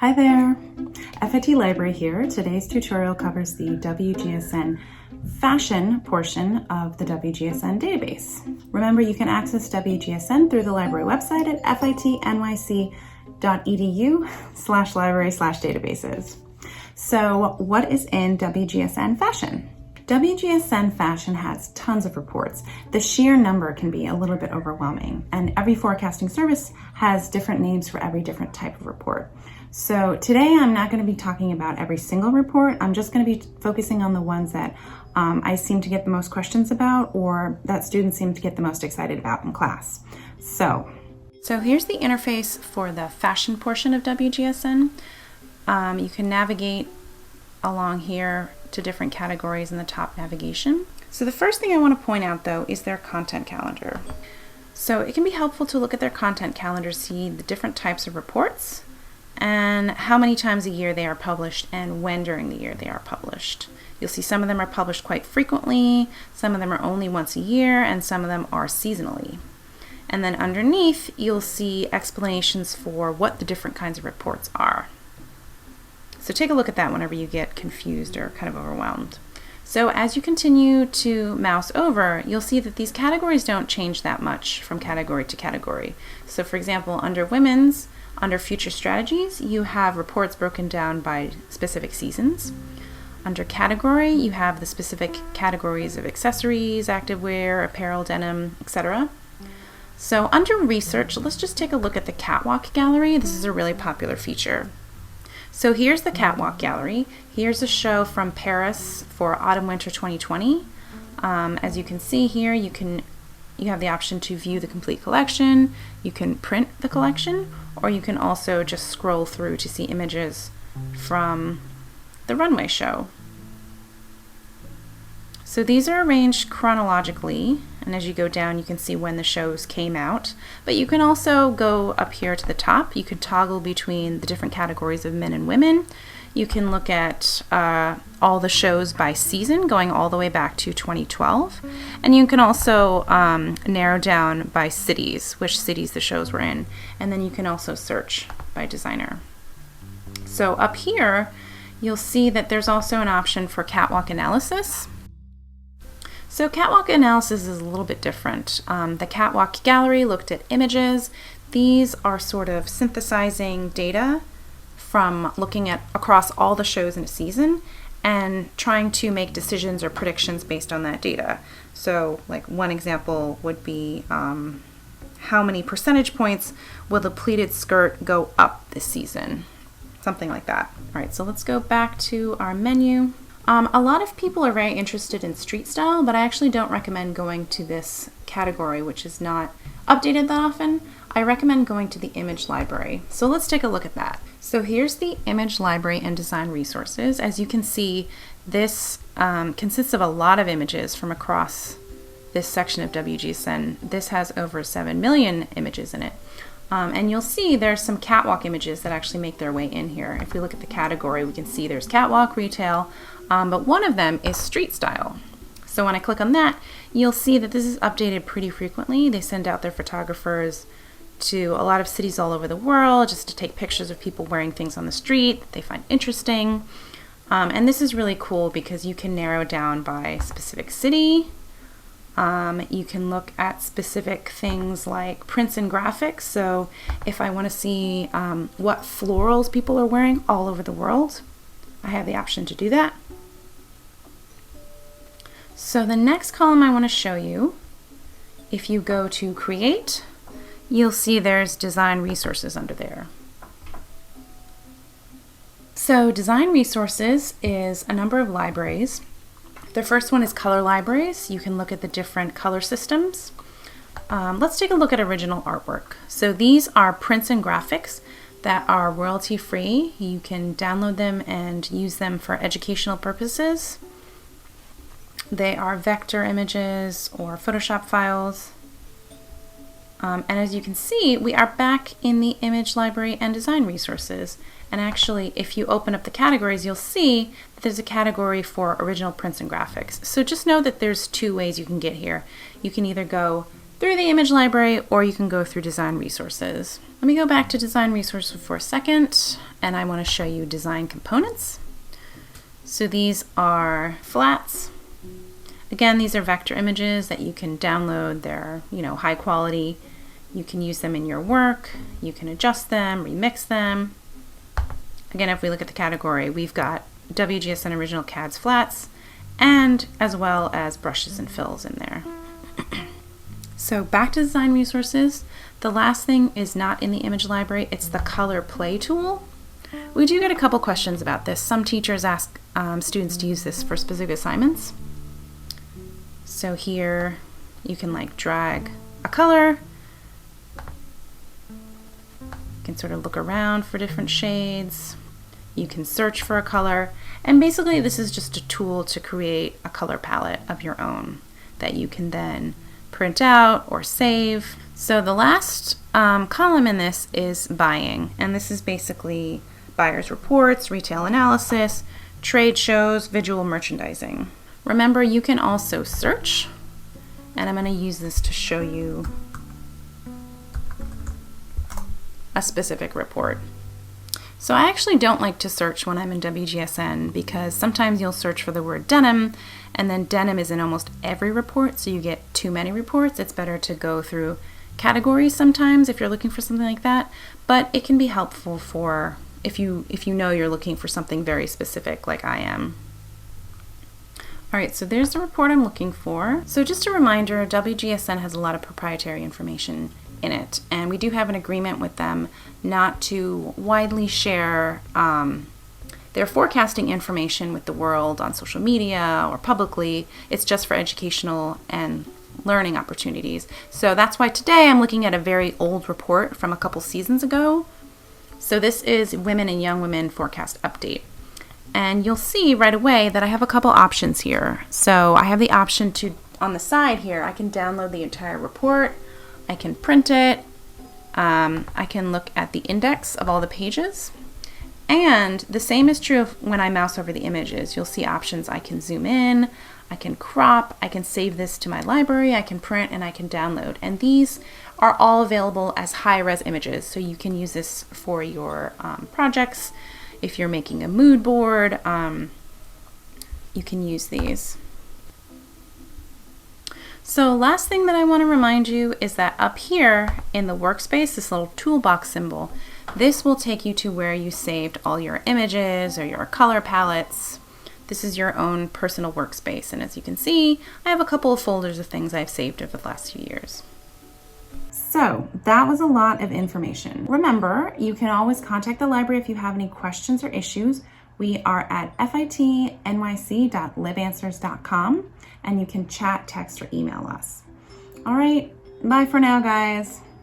Hi there, FIT Library here. Today's tutorial covers the WGSN fashion portion of the WGSN database. Remember, you can access WGSN through the library website at fitnyc.edu/library/databases. So what is in WGSN fashion? WGSN fashion has tons of reports. The sheer number can be a little bit overwhelming, and every forecasting service has different names for every different type of report. So today I'm not going to be talking about every single report. I'm just going to be focusing on the ones that I seem to get the most questions about, or that students seem to get the most excited about in class. So here's the interface for the fashion portion of WGSN. You can navigate along here to different categories in the top navigation. So the first thing I want to point out though is their content calendar. So it can be helpful to look at their content calendar, see the different types of reports and how many times a year they are published and when during the year they are published. You'll see some of them are published quite frequently, some of them are only once a year, and some of them are seasonally. And then underneath you'll see explanations for what the different kinds of reports are. So take a look at that whenever you get confused or kind of overwhelmed. So as you continue to mouse over, you'll see that these categories don't change that much from category to category. So for example, under women's, under future strategies, you have reports broken down by specific seasons. Under category, you have the specific categories of accessories, activewear, apparel, denim, etc. So under research, let's just take a look at the Catwalk Gallery. This is a really popular feature. So here's the Catwalk Gallery. Here's a show from Paris for Autumn/Winter 2020. As you can see here, you have the option to view the complete collection, you can print the collection, or you can also just scroll through to see images from the runway show. So these are arranged chronologically, and as you go down you can see when the shows came out, but you can also go up here to the top. You can toggle between the different categories of men and women. You can look at all the shows by season going all the way back to 2012, and you can also narrow down by cities, which cities the shows were in, and then you can also search by designer. So up here you'll see that there's also an option for Catwalk Analysis. So Catwalk Analysis is a little bit different. The Catwalk Gallery looked at images. These are sort of synthesizing data from looking at across all the shows in a season and trying to make decisions or predictions based on that data. So like one example would be how many percentage points will the pleated skirt go up this season? Something like that. All right, so let's go back to our menu. A lot of people are very interested in street style, but I actually don't recommend going to this category, which is not updated that often. I recommend going to the image library. So let's take a look at that. So here's the image library and design resources. As you can see, this consists of a lot of images from across this section of WGSN. This has over 7 million images in it. And you'll see there's some catwalk images that actually make their way in here. If we look at the category, we can see there's catwalk, retail, but one of them is street style. So when I click on that, you'll see that this is updated pretty frequently. They send out their photographers to a lot of cities all over the world just to take pictures of people wearing things on the street that they find interesting. And this is really cool because you can narrow down by specific city. You can look at specific things like prints and graphics. So if I want to see what florals people are wearing all over the world, I have the option to do that. So the next column I want to show you, if you go to Create, you'll see there's Design Resources under there. So Design Resources is a number of libraries. The first one is color libraries. You can look at the different color systems. Let's take a look at original artwork. So these are prints and graphics that are royalty free. You can download them and use them for educational purposes. They are vector images or Photoshop files. And as you can see, we are back in the image library and design resources. And actually, if you open up the categories, you'll see that there's a category for original prints and graphics. So just know that there's two ways you can get here. You can either go through the image library, or you can go through design resources. Let me go back to design resources for a second, and I want to show you design components. So these are flats. Again, these are vector images that you can download. They're, high quality. You can use them in your work. You can adjust them, remix them. Again, if we look at the category, we've got WGSN original CADS flats, and as well as brushes and fills in there. So back to design resources. The last thing is not in the image library. It's the color play tool. We do get a couple questions about this. Some teachers ask students to use this for specific assignments. So here you can drag a color. You can sort of look around for different shades. You can search for a color. And basically this is just a tool to create a color palette of your own that you can then print out or save. So the last column in this is buying, and this is basically buyer's reports, retail analysis, trade shows, visual merchandising. Remember, you can also search, and I'm going to use this to show you a specific report. So I actually don't like to search when I'm in WGSN because sometimes you'll search for the word denim, and then denim is in almost every report, so you get too many reports. It's better to go through categories sometimes if you're looking for something like that, but it can be helpful for if you know you're looking for something very specific like I am. All right, so there's the report I'm looking for. So just a reminder, WGSN has a lot of proprietary information in it, and we do have an agreement with them not to widely share their forecasting information with the world on social media or publicly. It's just for educational and learning opportunities. So that's why today I'm looking at a very old report from a couple seasons ago. So this is Women and Young Women Forecast Update. And you'll see right away that I have a couple options here. So I have the option to, on the side here, I can download the entire report. I can print it. I can look at the index of all the pages. And the same is true when I mouse over the images. You'll see options. I can zoom in, I can crop, I can save this to my library, I can print, and I can download. And these are all available as high-res images, so you can use this for your projects. If you're making a mood board, you can use these. So last thing that I want to remind you is that up here in the workspace, this little toolbox symbol, this will take you to where you saved all your images or your color palettes. This is your own personal workspace, and as you can see, I have a couple of folders of things I've saved over the last few years. So that was a lot of information. Remember, you can always contact the library if you have any questions or issues. We are at fitnyc.libanswers.com, and you can chat, text, or email us. All right, bye for now, guys.